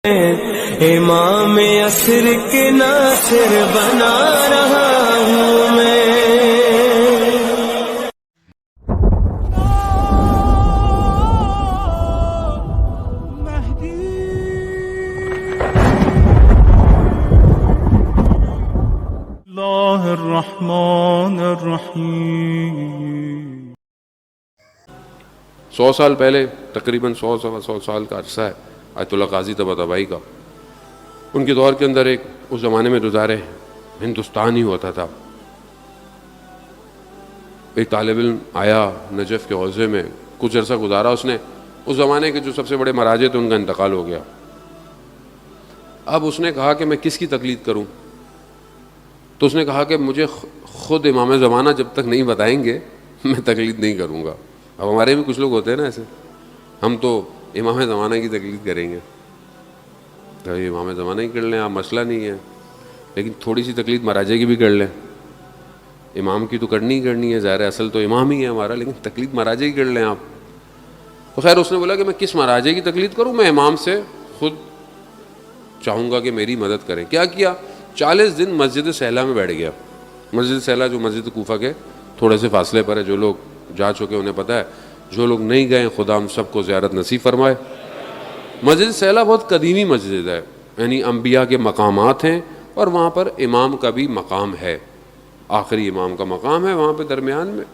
امام عصر کے ناصر بنا رہا ہوں میں. اللہ الرحمن الرحیم. 100 سال پہلے، تقریباً 100 سال کا عرصہ ہے آیت اللہ قاضی طباطبائی کا. ان کے دور کے اندر اس زمانے میں گزارے ہندوستان ہی ہوتا تھا. ایک طالب علم آیا نجف کے حوزے میں، کچھ عرصہ گزارا اس نے. اس زمانے کے جو سب سے بڑے مراجع تھے ان کا انتقال ہو گیا. اب اس نے کہا کہ میں کس کی تقلید کروں؟ تو اس نے کہا کہ مجھے خود امام زمانہ جب تک نہیں بتائیں گے میں تقلید نہیں کروں گا. اب ہمارے بھی کچھ لوگ ہوتے ہیں نا ایسے، ہم تو امام زمانہ کی تقلید کریں گے. تو امام زمانہ ہی کر لیں آپ، مسئلہ نہیں ہے، لیکن تھوڑی سی تقلید مراجع کی بھی کر لیں. امام کی تو کرنی ہے، ظاہر ہے اصل تو امام ہی ہے ہمارا، لیکن تقلید مراجع کی کر لیں آپ. تو خیر اس نے بولا کہ میں کس مراجع کی تقلید کروں؟ میں امام سے خود چاہوں گا کہ میری مدد کریں. کیا کیا؟ 40 دن مسجد سہلا میں بیٹھ گیا. مسجد سہلا جو مسجد کوفہ کے تھوڑے سے فاصلے پر ہے، جو لوگ جا چکے انہیں پتہ ہے، جو لوگ نہیں گئے خدا ہم سب کو زیارت نصیب فرمائے. مسجد سہلا بہت قدیمی مسجد ہے، یعنی انبیاء کے مقامات ہیں، اور وہاں پر امام کا بھی مقام ہے، آخری امام کا مقام ہے وہاں پہ درمیان میں.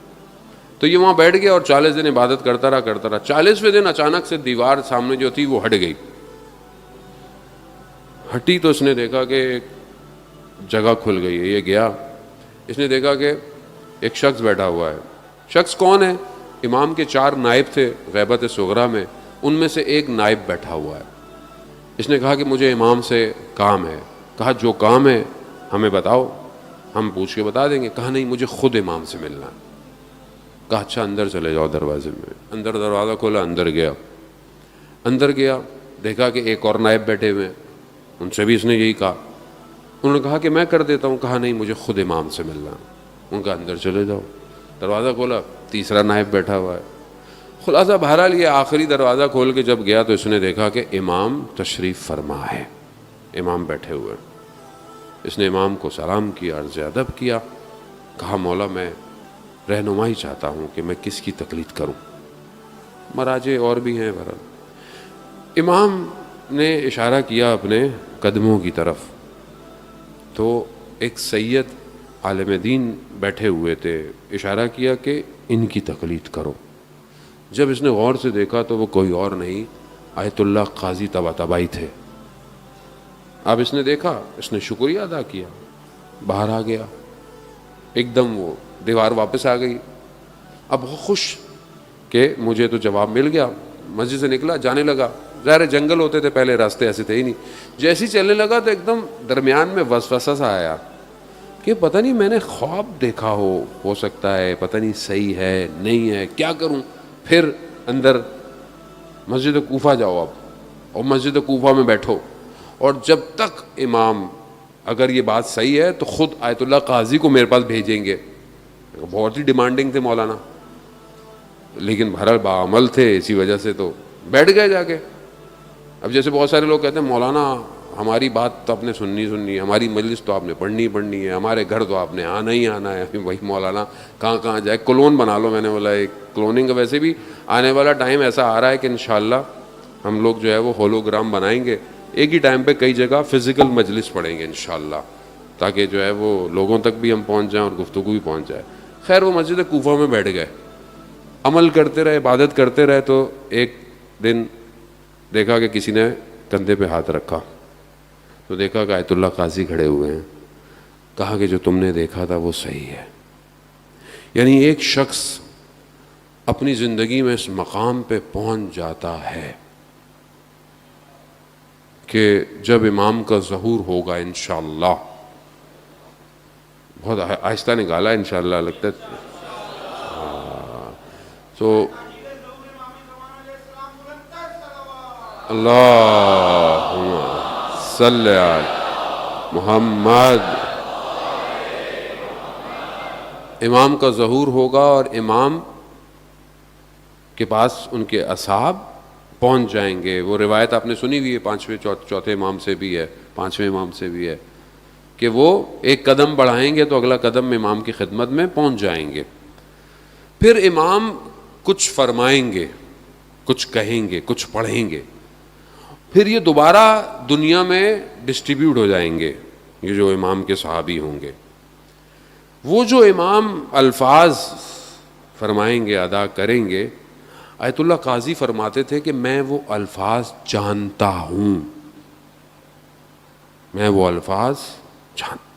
تو یہ وہاں بیٹھ گیا اور 40 دن عبادت کرتا رہا. 40ویں دن اچانک سے دیوار سامنے جو تھی وہ ہٹ گئی. ہٹی تو اس نے دیکھا کہ ایک جگہ کھل گئی ہے. یہ گیا، اس نے دیکھا کہ ایک شخص بیٹھا ہوا ہے. شخص کون ہے؟ امام کے 4 نائب تھے غیبت صغریٰ میں، ان میں سے ایک نائب بیٹھا ہوا ہے. اس نے کہا کہ مجھے امام سے کام ہے. کہا جو کام ہے ہمیں بتاؤ، ہم پوچھ کے بتا دیں گے. کہا نہیں، مجھے خود امام سے ملنا ہے. کہا اچھا اندر چلے جاؤ دروازے میں. اندر دروازہ کھولا، اندر گیا دیکھا کہ ایک اور نائب بیٹھے ہوئے ہیں. ان سے بھی اس نے یہی کہا. انہوں نے کہا کہ میں کر دیتا ہوں. کہا نہیں، مجھے خود امام سے ملنا ہے. ان کا اندر چلے جاؤ. دروازہ کھولا، تیسرا نائب بیٹھا ہوا ہے. خلاصہ بہرحال یہ آخری دروازہ کھول کے جب گیا تو اس نے دیکھا کہ امام تشریف فرما ہے، امام بیٹھے ہوئے. اس نے امام کو سلام کیا، عرض ادب کیا. کہا مولا میں رہنمائی چاہتا ہوں کہ میں کس کی تقلید کروں. مراجع اور بھی ہیں بہرحال. امام نے اشارہ کیا اپنے قدموں کی طرف. تو ایک سید عالم دین بیٹھے ہوئے تھے، اشارہ کیا کہ ان کی تقلید کرو. جب اس نے غور سے دیکھا تو وہ کوئی اور نہیں، آیت اللہ قاضی طباطبائی تھے. اب اس نے دیکھا، اس نے شکریہ ادا کیا، باہر آ گیا. ایک دم وہ دیوار واپس آ گئی. اب خوش کہ مجھے تو جواب مل گیا. مسجد سے نکلا، جانے لگا. ظاہر جنگل ہوتے تھے پہلے، راستے ایسے تھے ہی نہیں. جیسے ہی چلنے لگا تو ایک دم درمیان میں وسوسہ سا آیا کہ پتہ نہیں میں نے خواب دیکھا ہو سکتا ہے، پتہ نہیں صحیح ہے نہیں ہے، کیا کروں. پھر اندر مسجد کوفہ جاؤ اب، اور مسجد کوفہ میں بیٹھو، اور جب تک امام اگر یہ بات صحیح ہے تو خود آیت اللہ قاضی کو میرے پاس بھیجیں گے. بہت ہی ڈیمانڈنگ تھے مولانا، لیکن بہرحال باعمل تھے، اسی وجہ سے تو بیٹھ گئے جا کے. اب جیسے بہت سارے لوگ کہتے ہیں مولانا ہماری بات تو آپ نے سننی ہے، ہماری مجلس تو آپ نے پڑھنی ہے، ہمارے گھر تو آپ نے آنا ہی آنا ہے. وہی مولانا کہاں جائے، کلون بنا لو. میں نے بولا ایک کلوننگ کا ویسے بھی آنے والا ٹائم ایسا آ رہا ہے کہ انشاءاللہ ہم لوگ جو ہے وہ ہولوگرام بنائیں گے. ایک ہی ٹائم پہ کئی جگہ فزیکل مجلس پڑھیں گے انشاءاللہ، تاکہ جو ہے وہ لوگوں تک بھی ہم پہنچ جائیں اور گفتگو بھی پہنچ جائے. خیر وہ مسجد کوفہ میں بیٹھ گئے، عمل کرتے رہے، عبادت کرتے رہے. تو ایک دن دیکھا کہ کسی نے کندھے پہ ہاتھ رکھا، تو دیکھا کہ آیت اللہ قاضی کھڑے ہوئے ہیں. کہا کہ جو تم نے دیکھا تھا وہ صحیح ہے. یعنی ایک شخص اپنی زندگی میں اس مقام پہ پہنچ جاتا ہے کہ جب امام کا ظہور ہوگا انشاءاللہ. بہت آہستہ نکالا انشاءاللہ لگتا ہے. تو اللہم صلی علی محمد. امام کا ظہور ہوگا اور امام کے پاس ان کے اصحاب پہنچ جائیں گے. وہ روایت آپ نے سنی ہوئی ہے چوتھے امام سے بھی ہے, 5ویں امام سے بھی ہے, کہ وہ ایک قدم بڑھائیں گے تو اگلا قدم امام کی خدمت میں پہنچ جائیں گے. پھر امام کچھ فرمائیں گے, کچھ کہیں گے, کچھ پڑھیں گے, پھر یہ دوبارہ دنیا میں ڈسٹریبیوٹ ہو جائیں گے. یہ جو امام کے صحابی ہوں گے, وہ جو امام الفاظ فرمائیں گے, ادا کریں گے, آیت اللہ قاضی فرماتے تھے کہ میں وہ الفاظ جانتا ہوں, میں وہ الفاظ جانتا ہوں.